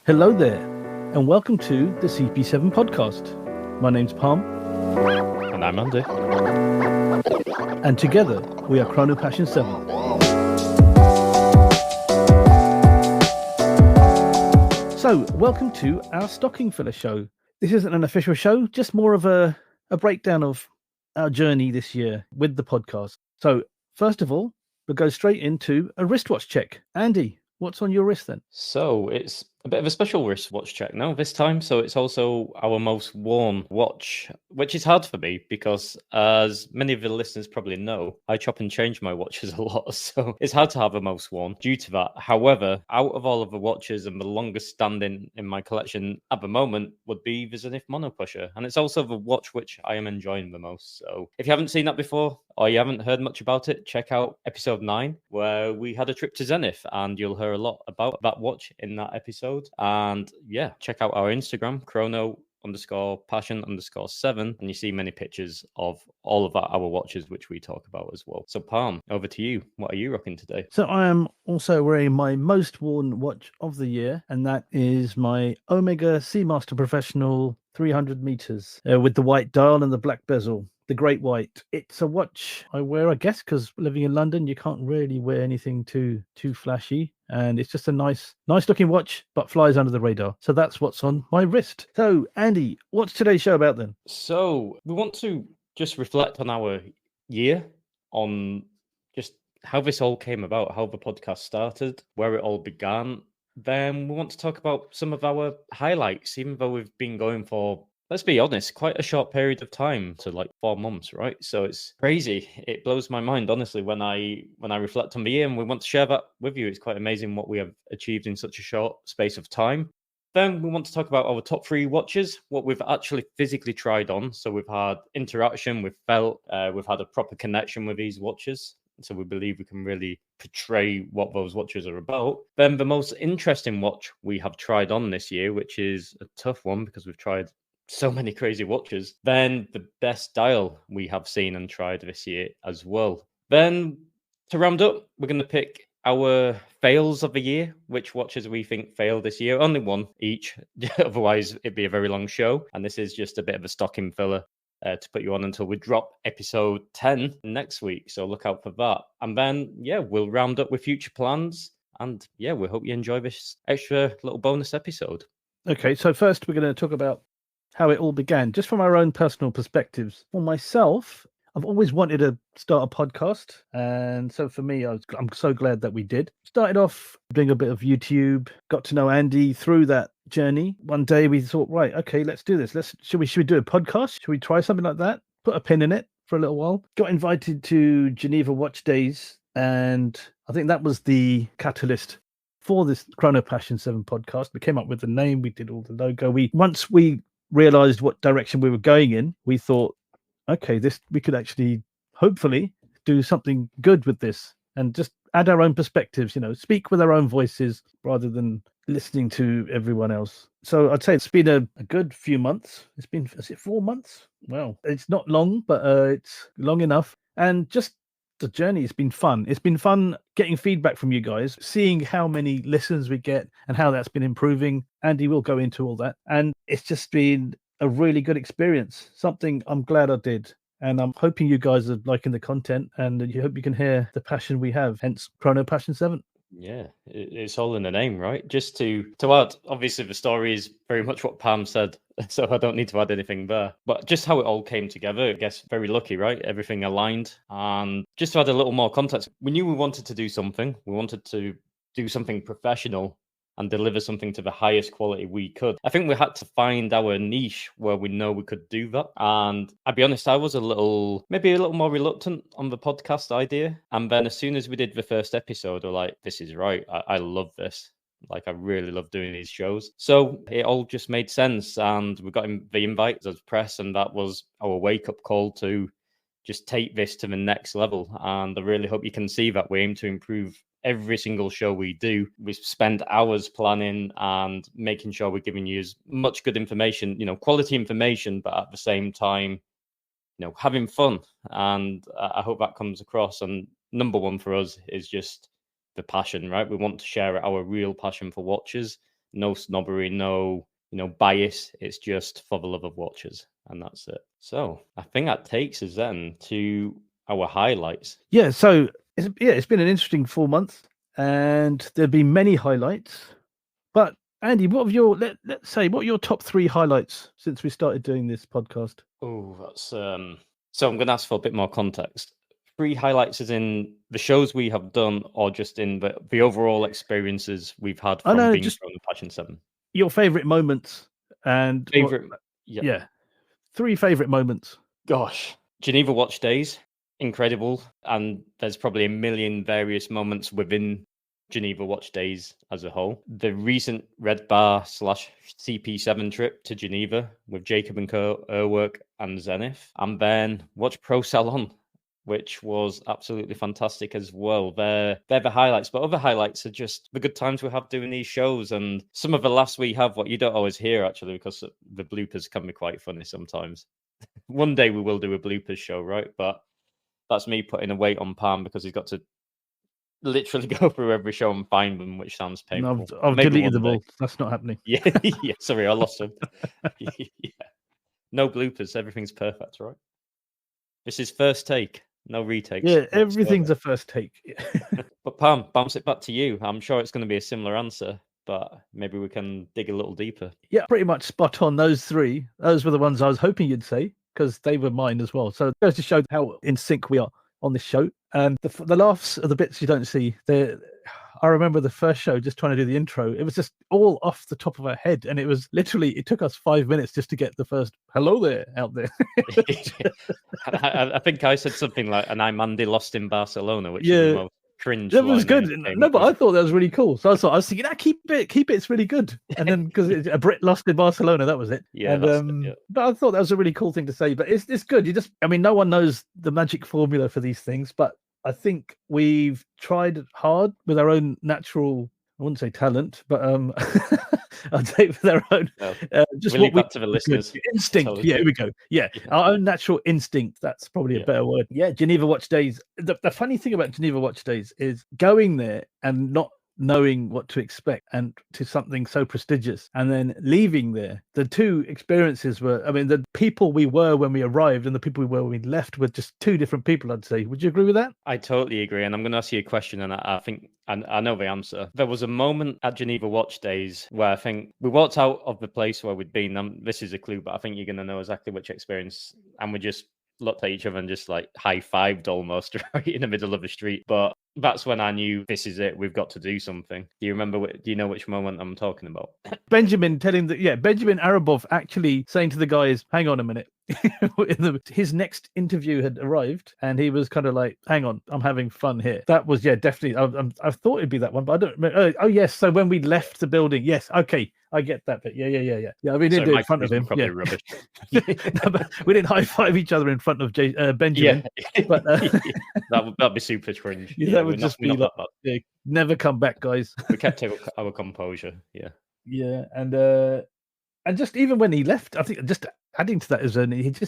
Hello there, and welcome to the CP7 podcast. My name's Palm. And I'm Andy. And together, we are Chrono Passion 7. So, welcome to our stocking filler show. This isn't an official show, just more of a breakdown of our journey this year with the podcast. So, first of all, we'll go straight into a wristwatch check. Andy, what's on your wrist then? So it's a bit of a special wristwatch check now this time. So it's also our most worn watch, which is hard for me because, as many of the listeners probably know, I chop and change my watches a lot. So it's hard to have a most worn due to that. However, out of all of the watches and the longest standing in my collection at the moment would be the Zenith Mono Pusher. And it's also the watch which I am enjoying the most. So if you haven't seen that before or you haven't heard much about it, check out episode 9, where we had a trip to Zenith, and you'll hear a lot about that watch in that episode. And yeah, check out our Instagram, chrono_passion_7, and you see many pictures of all of our watches which we talk about as well. So Palm, over to you. What are you rocking today? So I am also wearing my most worn watch of the year, and that is my Omega Seamaster Professional 300 meters with the white dial and the black bezel. The Great White. It's a watch I wear, I guess, because living in London, you can't really wear anything too flashy. And it's just a nice looking watch, but flies under the radar. So that's what's on my wrist. So, Andy, what's today's show about then? So we want to just reflect on our year, on just how this all came about, how the podcast started, where it all began. Then we want to talk about some of our highlights, even though we've been going for, let's be honest, quite a short period of time, to like 4 months, right? So it's crazy. It blows my mind, honestly, when I reflect on the year, and we want to share that with you. It's quite amazing what we have achieved in such a short space of time. Then we want to talk about our top 3 watches, what we've actually physically tried on. So we've had interaction, we've felt, we've had a proper connection with these watches. So we believe we can really portray what those watches are about. Then the most interesting watch we have tried on this year, which is a tough one because we've tried so many crazy watches. Then the best dial we have seen and tried this year as well. Then to round up, we're going to pick our fails of the year, which watches we think failed this year. Only one each, otherwise it'd be a very long show. And this is just a bit of a stocking filler to put you on until we drop episode 10 next week. So look out for that. And then, yeah, we'll round up with future plans. And yeah, we hope you enjoy this extra little bonus episode. Okay, so first we're going to talk about how it all began, just from our own personal perspectives. For myself, I've always wanted to start a podcast, and so for me, I'm so glad that we did. Started off doing a bit of YouTube, got to know Andy through that journey. One day we thought, right, okay, let's do this. Should we do a podcast? Should we try something like that? Put a pin in it for a little while. Got invited to Geneva Watch Days, and I think that was the catalyst for this Chrono Passion 7 podcast. We came up with the name, we did all the logo. Once we realized what direction we were going in, we thought, okay, we could actually hopefully do something good with this and just add our own perspectives, speak with our own voices rather than listening to everyone else. So I'd say it's been a good few months. Is it 4 months? Well, it's not long, but it's long enough. And just the journey has been fun. It's been fun getting feedback from you guys, seeing how many listens we get and how that's been improving. Andy will go into all that. And it's just been a really good experience, something I'm glad I did. And I'm hoping you guys are liking the content, and I hope you can hear the passion we have, hence Chrono Passion 7. Yeah, it's all in the name, right? Just to add, obviously the story is very much what Pam said, so I don't need to add anything there. But just how it all came together, I guess very lucky, right? Everything aligned. And just to add a little more context, we knew we wanted to do something. We wanted to do something professional and deliver something to the highest quality we could. I think we had to find our niche where we know we could do that. And I'll be honest, I was maybe a little more reluctant on the podcast idea. And then as soon as we did the first episode, we're like, this is right. I love this. Like, I really love doing these shows. So it all just made sense. And we got the invite as press, and that was our wake-up call to just take this to the next level. And I really hope you can see that we aim to improve every single show we do. We spend hours planning and making sure we're giving you as much good information, quality information, but at the same time, having fun. And I hope that comes across. And number one for us is just the passion, right? We want to share our real passion for watches, no snobbery, no bias. It's just for the love of watches, and that's it. So I think that takes us then to our highlights. Yeah, so it's been an interesting 4 months, and there've been many highlights. But Andy, what are your top 3 highlights since we started doing this podcast? Oh, that's so I'm going to ask for a bit more context. 3 highlights is in the shows we have done, or just in the overall experiences we've had from being from the Passion 7. Your favorite moments and favorite, yeah, 3 favorite moments. Gosh, Geneva Watch Days, incredible, and there's probably a million various moments within Geneva Watch Days as a whole. The recent Red Bar / CP7 trip to Geneva with Jacob and Co, Urwerk and Zenith, and then Watch Pro Salon, which was absolutely fantastic as well. They're the highlights, but other highlights are just the good times we have doing these shows, and some of the laughs we have, what you don't always hear actually, because the bloopers can be quite funny sometimes. One day we will do a bloopers show, right? But that's me putting a weight on Palm because he's got to literally go through every show and find them, which sounds painful. No, I've deleted them all. That's not happening. Yeah, yeah. Sorry, I lost them. Yeah. No bloopers. Everything's perfect, right? This is first take. No retakes. Yeah, everything's a first take. But Pam, bounce it back to you. I'm sure it's going to be a similar answer, but maybe we can dig a little deeper. Yeah, pretty much spot on. Those 3. Those were the ones I was hoping you'd say, because they were mine as well. So it goes to show how in sync we are on this show. And the laughs are the bits you don't see. I remember the first show, just trying to do the intro. It was just all off the top of our head. And it was literally, it took us 5 minutes just to get the first hello there out there. I think I said something like, and I'm Andy lost in Barcelona, which is the most cringe. That was good. No, but I thought that was really cool. So I was thinking, keep it, it's really good. And then because a Brit lost in Barcelona, that was it. Yeah, and, but I thought that was a really cool thing to say. But it's good. No one knows the magic formula for these things, but I think we've tried hard with our own natural, I wouldn't say talent, but I'd say with our own just we'll leave that to the listeners. Instinct. Yeah, here we go. Yeah, our own natural instinct. That's probably a better word. Yeah, Geneva Watch Days. The funny thing about Geneva Watch Days is going there and not knowing what to expect, and to something so prestigious, and then leaving there. The 2 experiences were, the people we were when we arrived and the people we were when we left were just 2 different people, I'd say. Would you agree with that? I totally agree. And I'm going to ask you a question, and I think I know the answer. There was a moment at Geneva Watch Days where I think we walked out of the place where we'd been. This is a clue, but I think you're going to know exactly which experience. And we just looked at each other and just like high-fived almost right in the middle of the street. But that's when I knew this is it. We've got to do something. Do you remember? Do you know which moment I'm talking about? Benjamin telling Benjamin Arabov actually saying to the guys, "Hang on a minute." His next interview had arrived, and he was kind of like, "Hang on, I'm having fun here." That was definitely. I thought it'd be that one, but I don't remember. Oh yes, so when we left the building, yes, okay, I get that bit. Yeah. We didn't do it in front of him. Probably rubbish. No, but we didn't high five each other in front of Benjamin. Yeah. But that'd be super cringe. That would just be like, never come back, guys. We kept our composure. Yeah. Yeah, and just even when he left, I think just adding to that is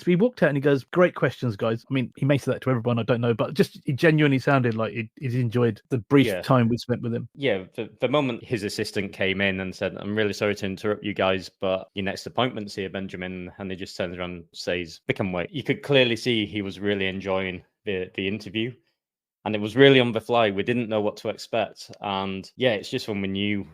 he walked out and he goes, "Great questions, guys." I mean, he may say that to everyone, I don't know, but just he genuinely sounded like he's enjoyed the brief time we spent with him. Yeah, the moment his assistant came in and said, "I'm really sorry to interrupt you guys, but your next appointment's here, Benjamin," and he just turns around and says, "We can wait." You could clearly see he was really enjoying the interview, and it was really on the fly. We didn't know what to expect, and it's just when we knew.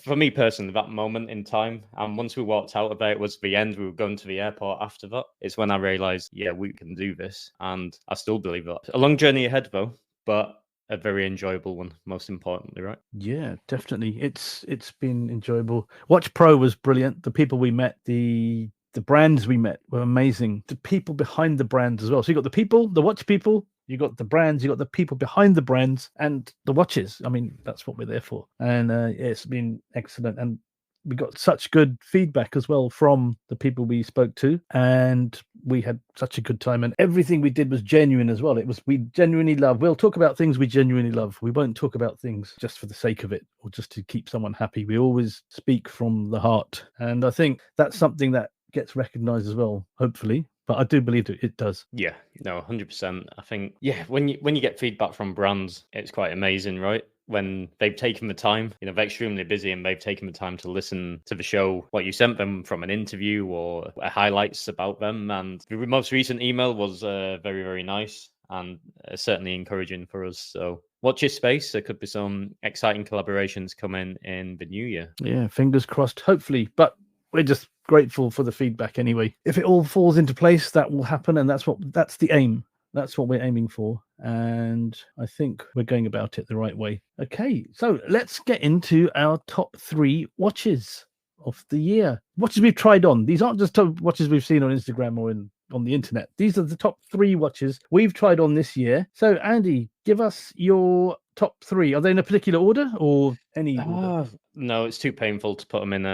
For me personally, that moment in time, and once we walked out of it was the end. We were going to the airport after that. It's when I realised, we can do this, and I still believe that. A long journey ahead, though, but a very enjoyable one, most importantly, right? Yeah, definitely. It's been enjoyable. Watch Pro was brilliant. The people we met, the brands we met were amazing. The people behind the brands as well. So you got the people, the watch people. You got the brands, you got the people behind the brands, and the watches. I mean, that's what we're there for. And it's been excellent. And we got such good feedback as well from the people we spoke to. And we had such a good time. And everything we did was genuine as well. We genuinely love. We'll talk about things we genuinely love. We won't talk about things just for the sake of it or just to keep someone happy. We always speak from the heart. And I think that's something that gets recognized as well, hopefully. But I do believe it does. Yeah, no, 100%. I think, when you get feedback from brands, it's quite amazing, right? when they've taken the time. They're extremely busy and they've taken the time to listen to the show, what you sent them from an interview or highlights about them. And the most recent email was very, very nice and certainly encouraging for us. So watch your space. There could be some exciting collaborations coming in the new year. Yeah, fingers crossed, hopefully. But we're just grateful for the feedback anyway. If it all falls into place, that will happen. And that's the aim. That's what we're aiming for. And I think we're going about it the right way. Okay, so let's get into our top 3 watches of the year. Watches we've tried on. These aren't just watches we've seen on Instagram or on the internet. These are the top 3 watches we've tried on this year. So, Andy, give us your top 3. Are they in a particular order or any order? No, it's too painful to put them in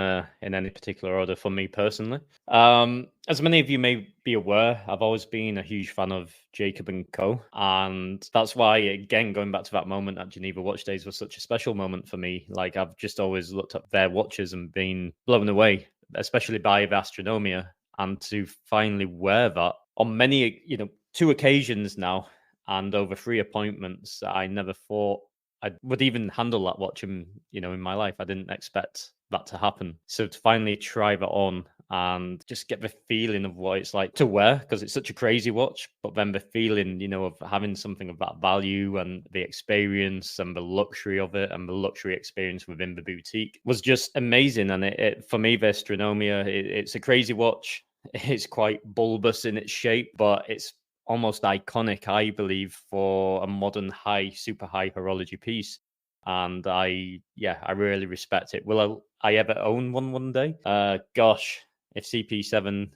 any particular order for me personally. As many of you may be aware, I've always been a huge fan of Jacob & Co. And that's why, again, going back to that moment at Geneva Watch Days was such a special moment for me. Like, I've just always looked at their watches and been blown away, especially by the Astronomia. And to finally wear that on many, 2 occasions now and over 3 appointments, I never thought I would even handle that watch in my life. I didn't expect that to happen. So to finally try that on and just get the feeling of what it's like to wear, because it's such a crazy watch, but then the feeling, of having something of that value and the experience and the luxury of it and the luxury experience within the boutique was just amazing. And it for me, the Astronomia, it's a crazy watch. It's quite bulbous in its shape, but it's almost iconic, I believe, for a modern super high horology piece. And I really respect it. Will I ever own one day? Gosh, if CP7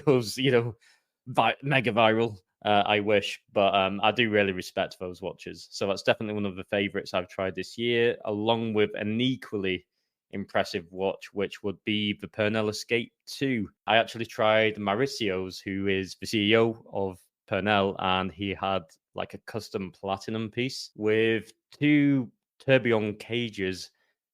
goes, mega viral, I wish. But I do really respect those watches. So that's definitely one of the favorites I've tried this year, along with an equally impressive watch, which would be the Pernell Escape 2. I actually tried Mauricio's, who is the CEO of Pernell, and he had like a custom platinum piece with 2 tourbillon cages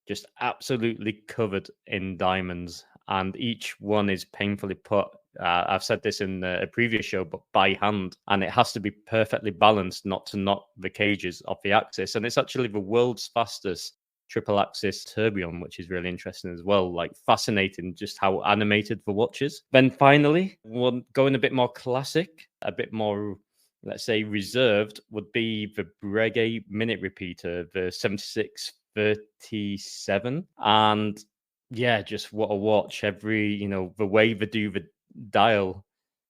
just absolutely covered in diamonds, and each one is painfully put. I've said this in a previous show, but by hand, and it has to be perfectly balanced not to knock the cages off the axis. And it's actually the world's fastest triple axis tourbillon, which is really interesting as well. Like, fascinating just how animated the watch is. Then finally, one going a bit more classic, a bit more, let's say, reserved, would be the Breguet minute repeater, the 7637. And yeah, just what a watch. Every, the way they do the dial,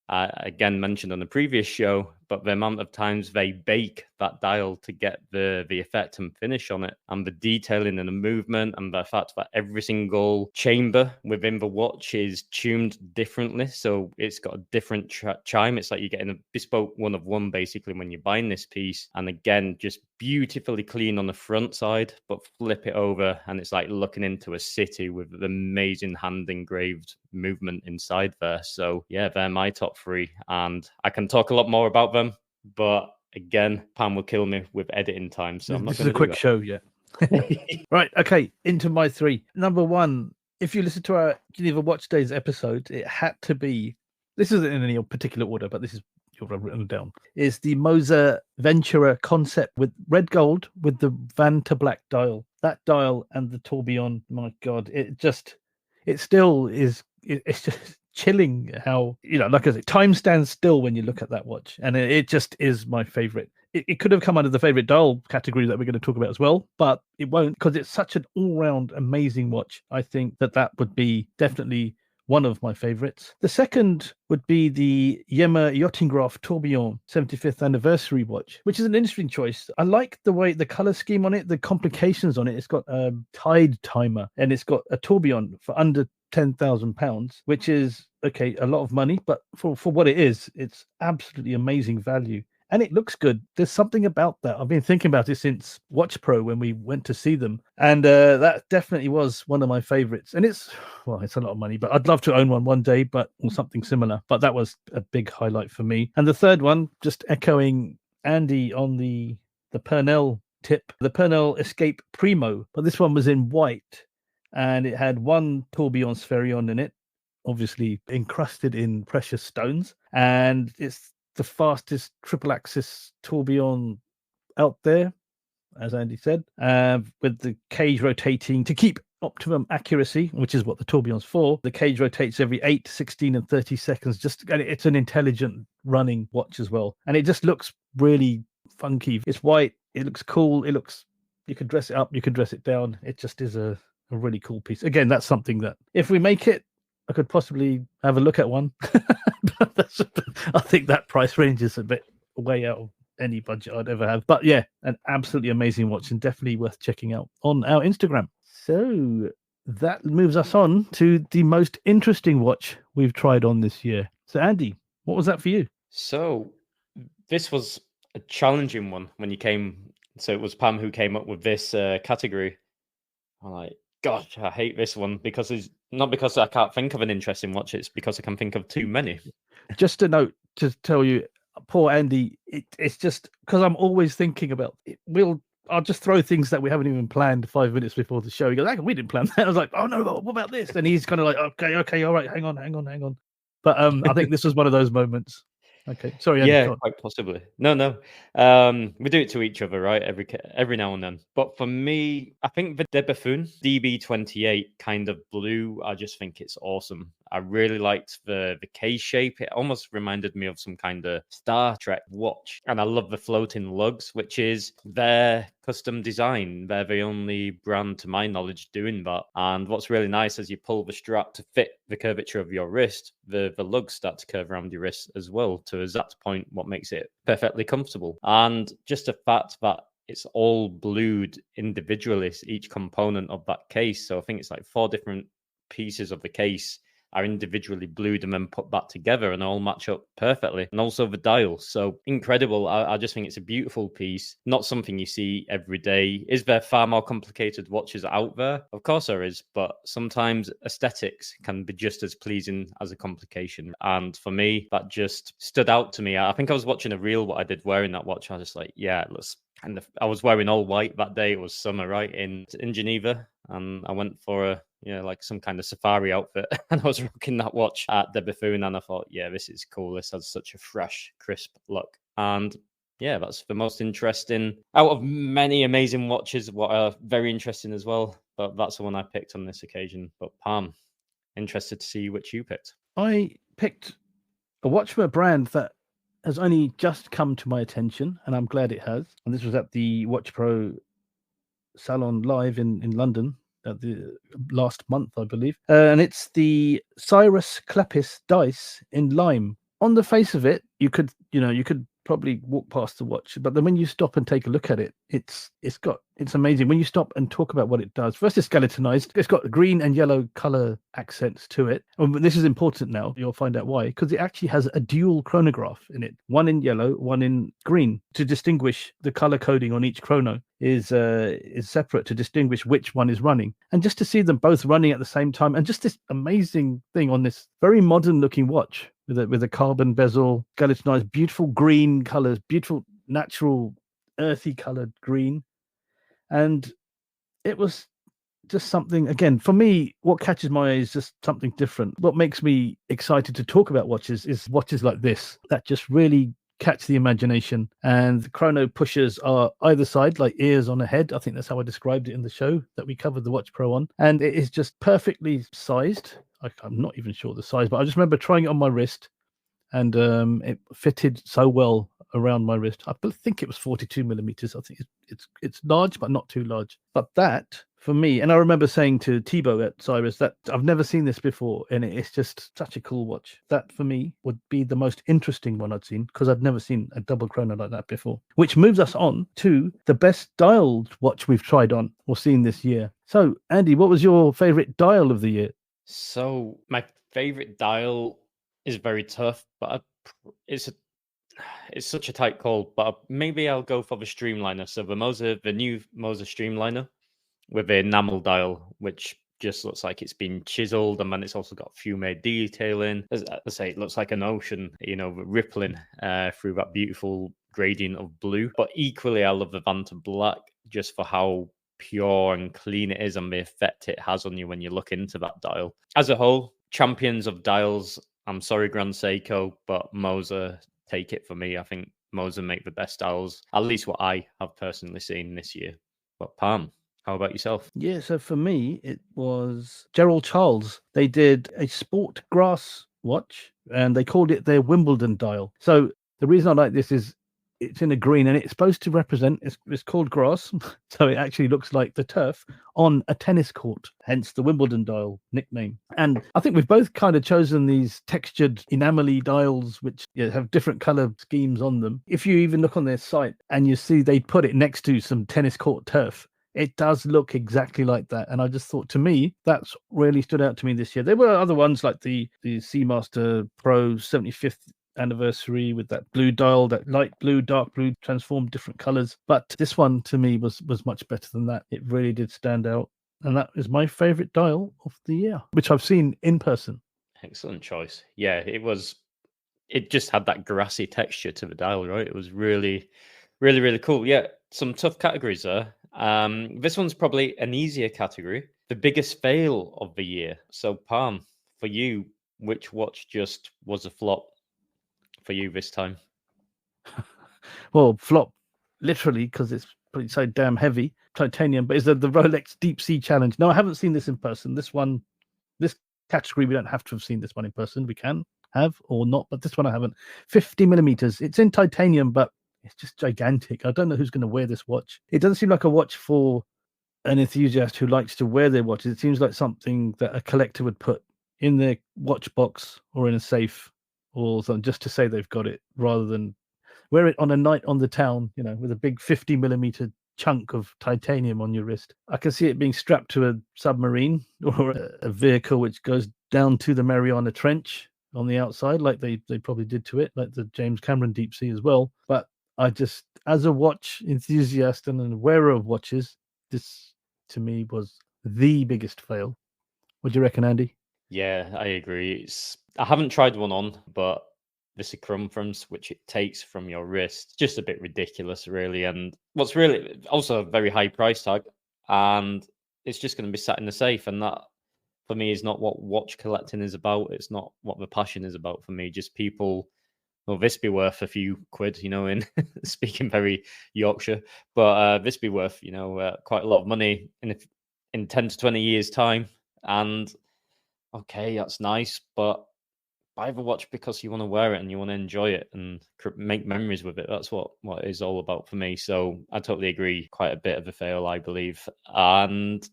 again mentioned on the previous show, but the amount of times they bake that dial to get the effect and finish on it, and the detailing and the movement, and the fact that every single chamber within the watch is tuned differently, so it's got a different chime. It's like you're getting a bespoke one of one basically when you're buying this piece. And again, just beautifully clean on the front side, but flip it over and it's like looking into a city with amazing hand engraved movement inside there. So yeah, they're my top 3, and I can talk a lot more about them, but again, Pam will kill me with editing time, so I'm not. This is a quick show, yeah. Right, okay, into my 3. Number 1, if you listen to our Geneva Watch Days episode, it had to be, this isn't in any particular order, but this is what I've written down, is the Moser Ventura concept with red gold with the van to black dial. That dial and the tourbillon, my God, it still is, it's just chilling how, like I said, time stands still when you look at that watch, and it just is my favorite. It could have come under the favorite dial category that we're going to talk about as well, but it won't, because it's such an all-round amazing watch. I think that would be definitely one of my favorites. The second would be the Yema Yachtingraph Tourbillon 75th anniversary watch, which is an interesting choice. I like the way the color scheme on it, the complications on it. It's got a tide timer, and it's got a tourbillon for under £10,000, which is a lot of money, but for what it is, it's absolutely amazing value. And it looks good. There's something about that. I've been thinking about it since Watch Pro when we went to see them. And that definitely was one of my favorites. And it's a lot of money, but I'd love to own one day, or something similar. But that was a big highlight for me. And the third one, just echoing Andy on the Pernell tip, the Pernell Escape Primo. But this one was in white, and it had one tourbillon spherion in it, obviously encrusted in precious stones. And it's the fastest triple axis tourbillon out there. as Andy said, with the cage rotating to keep optimum accuracy, which is what the tourbillon's for. The cage rotates every 8, 16, and 30 seconds. And it's an intelligent running watch as well. And it just looks really funky. It's white. It looks cool. You could dress it up. You could dress it down. It just is a really cool piece. Again, that's something that if we make it, I could possibly have a look at one. But I think that price range is a bit way out of any budget I'd ever have. But yeah, an absolutely amazing watch and definitely worth checking out on our Instagram. So that moves us on to the most interesting watch we've tried on this year. So Andy, what was that for you? So this was a challenging one when you came. So it was Pam who came up with this category. I'm like, gosh, I hate this one because it's not because I can't think of an interesting watch. It's because I can think of too many. Just a note to tell you, poor Andy, it's just because I'm always thinking about it. I'll just throw things that we haven't even planned 5 minutes before the show. He goes, we didn't plan that. I was like, oh no, what about this? And he's kind of like, okay, all right, hang on. But I think this was one of those moments. Okay, sorry, Andy. Yeah, quite possibly. No. We do it to each other, right? Every now and then. But for me, I think the Buffoon DB28 kind of blue. I just think it's awesome. I really liked the case shape. It almost reminded me of some kind of Star Trek watch. And I love the floating lugs, which is their custom design. They're the only brand, to my knowledge, doing that. And what's really nice is you pull the strap to fit the curvature of your wrist, the lugs start to curve around your wrist as well to a exact point, what makes it perfectly comfortable. And just the fact that it's all blued individually, each component of that case. So I think it's like 4 different pieces of the case are individually blued and then put back together and all match up perfectly. And also the dial. So incredible. I just think it's a beautiful piece. Not something you see every day. Is there far more complicated watches out there? Of course there is. But sometimes aesthetics can be just as pleasing as a complication. And for me, that just stood out to me. I think I was watching a reel what I did wearing that watch. I was just like, yeah, it looks... And I was wearing all white that day. It was summer, right, in Geneva. And I went for like some kind of safari outfit. And I was rocking that watch at the Buffoon. And I thought, yeah, this is cool. This has such a fresh, crisp look. And yeah, that's the most interesting out of many amazing watches. What are very interesting as well. But that's the one I picked on this occasion. But Palm, interested to see which you picked. I picked a watch from a brand that has only just come to my attention, and I'm glad it has. And this was at the Watch Pro Salon Live in London at the last month, I believe. And it's the Cyrus Clapis dice in lime. On the face of it, you could probably walk past the watch, but then when you stop and take a look at it, it's amazing. When you stop and talk about what it does, first it's skeletonized. It's got green and yellow color accents to it. And this is important now. You'll find out why, because it actually has a dual chronograph in it, one in yellow, one in green, to distinguish the color coding on each chrono is separate to distinguish which one is running. And just to see them both running at the same time, and just this amazing thing on this very modern looking watch with a carbon bezel, skeletonized, beautiful green colors, beautiful natural earthy colored green. And it was just something, again, for me, what catches my eye is just something different. What makes me excited to talk about watches is watches like this that just really catch the imagination. And the chrono pushers are either side, like ears on a head. I think that's how I described it in the show that we covered the Watch Pro on. And it is just perfectly sized. I'm not even sure the size, but I just remember trying it on my wrist, and it fitted so well around my wrist. I think it was 42 millimeters. I think it's large, but not too large. But that, for me, and I remember saying to Thibaut at Cyrus that I've never seen this before, and it's just such a cool watch. That, for me, would be the most interesting one I'd seen, because I'd never seen a double chrono like that before. Which moves us on to the best dialed watch we've tried on or seen this year. So, Andy, what was your favorite dial of the year? So my favorite dial is very tough, but it's such a tight call. But maybe I'll go for the Streamliner. So the new Moser Streamliner with a enamel dial, which just looks like it's been chiseled, and then it's also got fume detailing. As I say, it looks like an ocean, rippling through that beautiful gradient of blue. But equally, I love the Vanta Black just for how pure and clean it is and the effect it has on you when you look into that dial. As a whole, champions of dials. I'm sorry, Grand Seiko, but Moser take it for me. I think Moser make the best dials, at least what I have personally seen this year. But Palm, how about yourself? Yeah, so for me, it was Gerald Charles. They did a sport grass watch and they called it their Wimbledon dial. So the reason I like this is it's in a green and it's supposed to represent, it's called grass. So it actually looks like the turf on a tennis court, hence the Wimbledon dial nickname. And I think we've both kind of chosen these textured enamely dials, which have different color schemes on them. If you even look on their site and you see they put it next to some tennis court turf, it does look exactly like that. And I just thought, to me, that's really stood out to me this year. There were other ones like the Seamaster Pro 75th anniversary with that blue dial, that light blue, dark blue, transformed different colors. But this one to me was much better than that. It really did stand out. And that is my favorite dial of the year, which I've seen in person. Excellent choice. Yeah, it just had that grassy texture to the dial, right? It was really, really, really cool. Yeah, some tough categories there. This one's probably an easier category. The biggest fail of the year. So, Palm, for you, which watch just was a flop for you this time? Well, flop, literally, because it's pretty so damn heavy. Titanium, but is the Rolex Deep Sea Challenge. No, I haven't seen this in person. This category, we don't have to have seen this one in person. We can have or not, but this one I haven't. 50 millimeters. It's in titanium, but it's just gigantic. I don't know who's going to wear this watch. It doesn't seem like a watch for an enthusiast who likes to wear their watches. It seems like something that a collector would put in their watch box or in a safe or something, just to say they've got it, rather than wear it on a night on the town, with a big 50 millimeter chunk of titanium on your wrist. I can see it being strapped to a submarine or a vehicle which goes down to the Mariana Trench on the outside, like they probably did to it, like the James Cameron Deep Sea as well. But I just, as a watch enthusiast and a wearer of watches, this to me was the biggest fail. What do you reckon, Andy? Yeah, I agree. I haven't tried one on, but the circumference which it takes from your wrist, just a bit ridiculous, really. And what's really also a very high price tag, and it's just going to be sat in the safe. And that, for me, is not what watch collecting is about. It's not what the passion is about for me. Just people. Well, this be worth a few quid, in speaking very Yorkshire, but this be worth, quite a lot of money in 10 to 20 years' time. And okay, that's nice, but buy the watch because you want to wear it and you want to enjoy it and make memories with it. That's what it is all about for me. So I totally agree. Quite a bit of a fail, I believe. And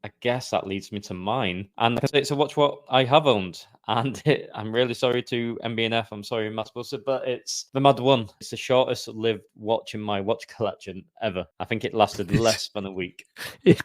I guess that leads me to mine. And it's a watch what I have owned. And I'm really sorry to MB&F. I'm sorry, Matt Wilson, but it's the Mad One. It's the shortest lived watch in my watch collection ever. I think it lasted less than a week.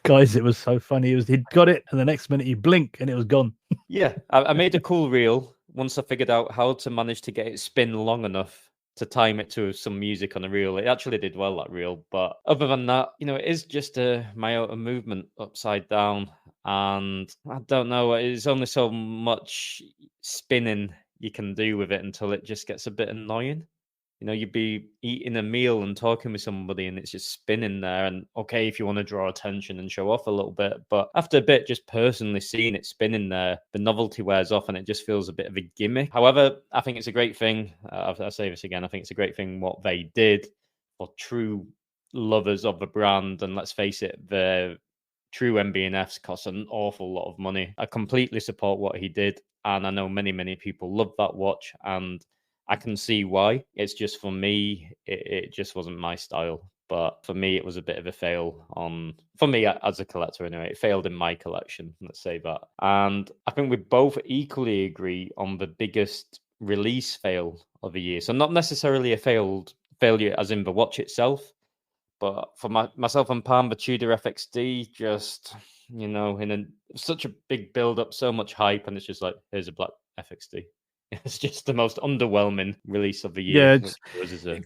Guys, it was so funny. He'd got it, and the next minute he'd blink, and it was gone. Yeah, I made a cool reel once I figured out how to manage to get it spin long enough to time it to some music on a reel. It actually did well, that reel. But other than that, it is just a Miyota movement upside down. And I don't know, there's only so much spinning you can do with it until it just gets a bit annoying. You'd be eating a meal and talking with somebody and it's just spinning there. And okay, if you want to draw attention and show off a little bit, but after a bit, just personally seeing it spinning there, the novelty wears off and it just feels a bit of a gimmick. However, I think it's a great thing. I'll say this again. I think it's a great thing what they did for true lovers of the brand. And let's face it, the true MB&Fs cost an awful lot of money. I completely support what he did. And I know many, many people love that watch. And I can see why. It's just for me, it just wasn't my style. But for me, it was a bit of a fail for me as a collector anyway. It failed in my collection, let's say that. And I think we both equally agree on the biggest release fail of the year. So not necessarily a failure as in the watch itself, but for myself and Palm, the Tudor FXD, just, in such a big build up, so much hype, and it's just like, here's a black FXD. It's just the most underwhelming release of the year. Yeah, it's a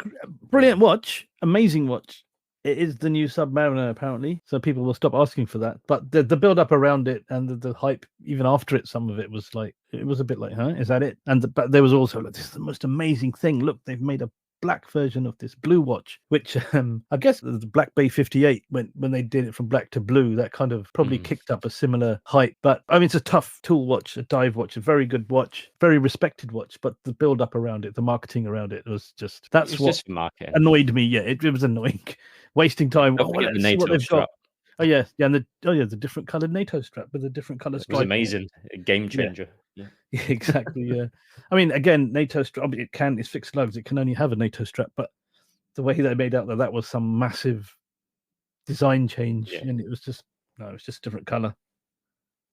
brilliant watch, amazing watch. It is the new Submariner, apparently, so people will stop asking for that. But the build-up around it and the hype, even after it, some of it was like, it was a bit like, huh, is that it? But there was also, like, this is the most amazing thing. Look, they've made a black version of this blue watch, which I guess the Black Bay 58, when they did it from black to blue, that kind of probably kicked up a similar hype. But I mean, it's a tough tool watch, a dive watch, a very good watch, very respected watch. But the build up around it, the marketing around it was just just marketing. Annoyed me. Yeah, it was annoying, wasting time. Don't forget the NATO strap. Oh yeah, and the different coloured NATO strap with a different colour stripe. It was amazing, a game changer. Yeah, exactly. Yeah, I mean, again, NATO strap. It's fixed lugs. It can only have a NATO strap, but the way they made out that was some massive design change, and it was just a different colour.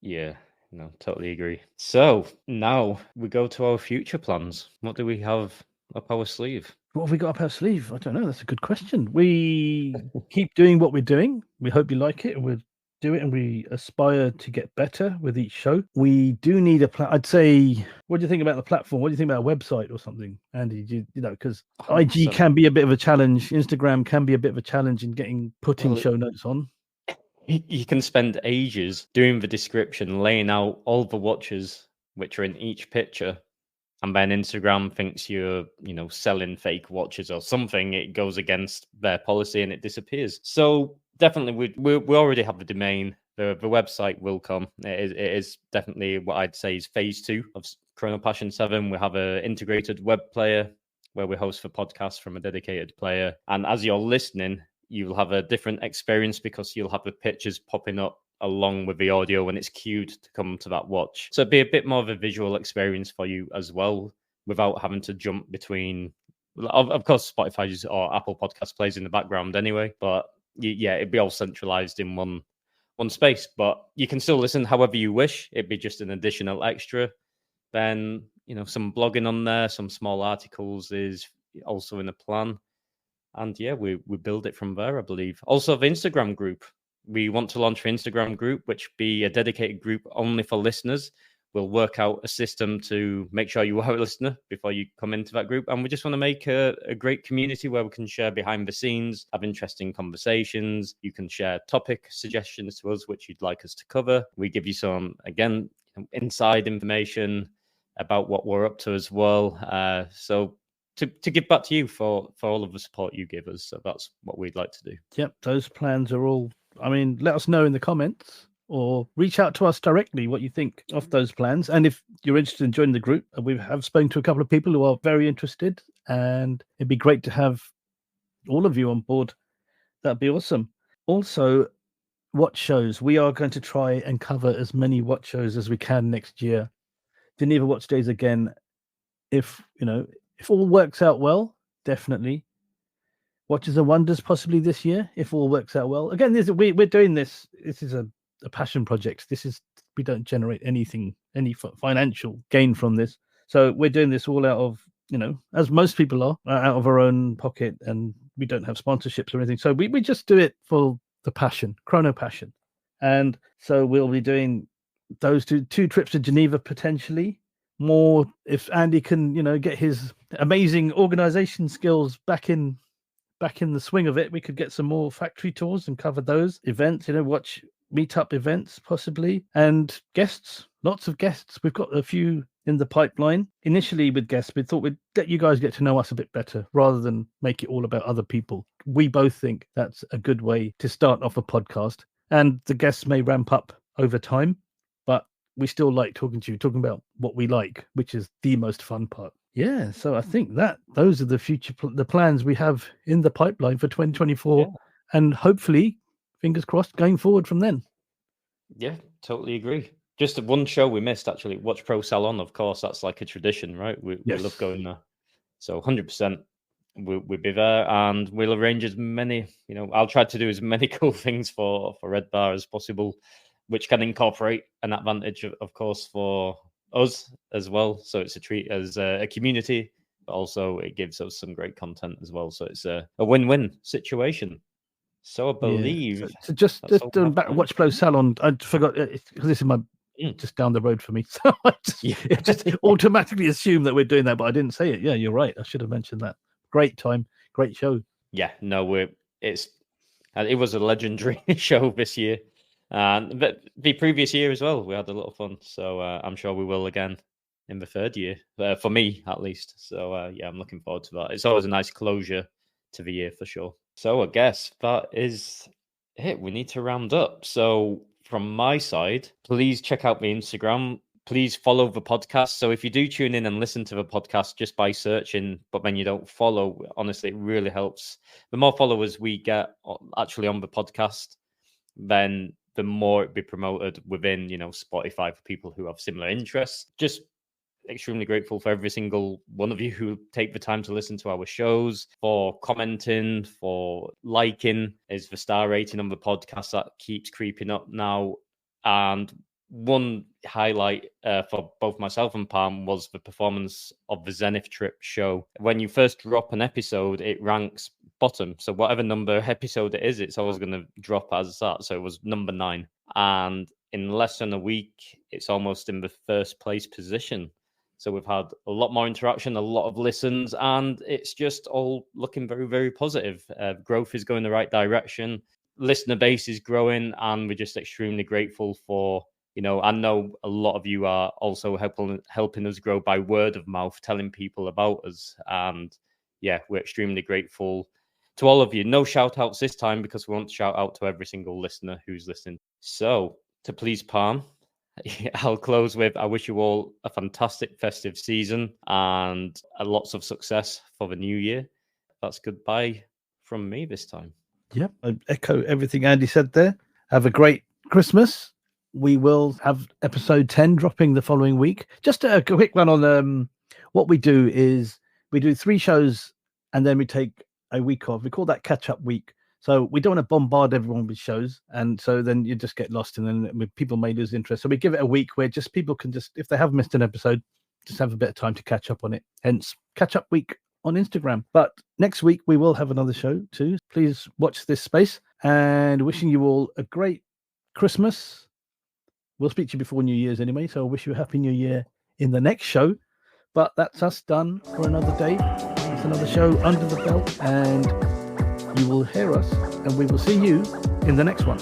Yeah, no, totally agree. So now we go to our future plans. What do we have up our sleeve? What have we got up our sleeve? I don't know. That's a good question. We keep doing what we're doing. We hope you like it, and we'll do it, and we aspire to get better with each show. We do need a plan. I'd say, what do you think about the platform? What do you think about a website or something, Andy? Because IG can be a bit of a challenge. Instagram can be a bit of a challenge in putting show notes on. You can spend ages doing the description, laying out all the watches which are in each picture, and then Instagram thinks you're, selling fake watches or something. It goes against their policy and it disappears. So definitely, we already have the domain. The website will come. It is definitely what I'd say is phase 2 of Chrono Passion 7. We have an integrated web player where we host for podcasts from a dedicated player. And as you're listening, you'll have a different experience because you'll have the pictures popping up along with the audio when it's cued to come to that watch. So it'd be a bit more of a visual experience for you as well, without having to jump between. Of course, Spotify or Apple Podcast plays in the background anyway, but it'd be all centralized in one space. But you can still listen however you wish. It'd be just an additional extra. Then, some blogging on there, some small articles is also in the plan. And we build it from there, I believe. Also, the Instagram group. We want to launch an Instagram group, which be a dedicated group only for listeners. We'll work out a system to make sure you are a listener before you come into that group. And we just want to make a great community where we can share behind the scenes, have interesting conversations. You can share topic suggestions to us, which you'd like us to cover. We give you some, again, inside information about what we're up to as well. So to give back to you for all of the support you give us. So that's what we'd like to do. Yep, those plans are all. I mean, let us know in the comments or reach out to us directly what you think of those plans. And if you're interested in joining the group, we have spoken to a couple of people who are very interested, and it'd be great to have all of you on board. That'd be awesome. Also, watch shows. We are going to try and cover as many watch shows as we can next year. Geneva Watch Days again. If all works out well, definitely. Watches and Wonders possibly this year, if all works out well. Again, we're doing this. This is a passion project. We don't generate any financial gain from this. So we're doing this all out of, as most people are, out of our own pocket, and we don't have sponsorships or anything. So we just do it for the passion, Chrono Passion. And so we'll be doing those two trips to Geneva potentially. More if Andy can, get his amazing organization skills back in the swing of it, we could get some more factory tours and cover those events, watch meetup events possibly, and guests, lots of guests. We've got a few in the pipeline. Initially with guests, we thought we'd let you guys get to know us a bit better rather than make it all about other people. We both think that's a good way to start off a podcast, and the guests may ramp up over time, but we still like talking about what we like, which is the most fun part. Yeah, so I think those are the plans we have in the pipeline for 2024, and hopefully, fingers crossed, going forward from then. Yeah, totally agree. Just one show we missed, actually, Watch Pro Salon. Of course, that's like a tradition, right? We love going there. So 100%, we'll be there, and we'll arrange as many, I'll try to do as many cool things for Red Bar as possible, which can incorporate an advantage, of course, for us as well. So it's a treat as a community, but also it gives us some great content as well. So it's a win-win situation. So I believe. Yeah. So just doing back Watch Pro Salon, I forgot because this is my just down the road for me. So I just automatically assume that we're doing that, but I didn't say it. Yeah, you're right. I should have mentioned that. Great time, great show. Yeah, no, it was a legendary show this year. But the previous year as well, we had a lot of fun. So I'm sure we will again. in the third year, for me at least. So yeah, I'm looking forward to that. It's always a nice closure to the year for sure. So I guess that is it. We need to round up. So from my side, please check out my Instagram. Please follow the podcast. So if you do tune in and listen to the podcast just by searching, but then you don't follow, honestly, it really helps. The more followers we get actually on the podcast, then the more it be promoted within, Spotify for people who have similar interests. Just extremely grateful for every single one of you who take the time to listen to our shows, for commenting, for liking. Is the star rating on the podcast that keeps creeping up now. And one highlight for both myself and Palm was the performance of the Zenith Trip show. When you first drop an episode, it ranks bottom. So whatever number episode it is, it's always going to drop as that. So it was number 9. And in less than a week, it's almost in the first place position. So we've had a lot more interaction, a lot of listens, and it's just all looking very, very positive. Growth is going the right direction. Listener base is growing, and we're just extremely grateful for, I know a lot of you are also helping us grow by word of mouth, telling people about us. And yeah, we're extremely grateful to all of you. No shout outs this time because we want to shout out to every single listener who's listening. So to please Palm, I'll close with, I wish you all a fantastic festive season and lots of success for the new year. That's goodbye from me this time. Yep, I echo everything Andy said there. Have a great Christmas. We will have episode 10 dropping the following week. Just a quick one on what we do is we do 3 shows and then we take a week off. We call that catch-up week. So we don't want to bombard everyone with shows, and so then you just get lost, and then people may lose interest. So we give it a week where just people can just, if they have missed an episode, just have a bit of time to catch up on it. Hence, catch up week on Instagram. But next week we will have another show too. Please watch this space, and wishing you all a great Christmas. We'll speak to you before New Year's anyway, so I wish you a happy New Year in the next show. But that's us done for another day. It's another show under the belt, and you will hear us, and we will see you in the next one.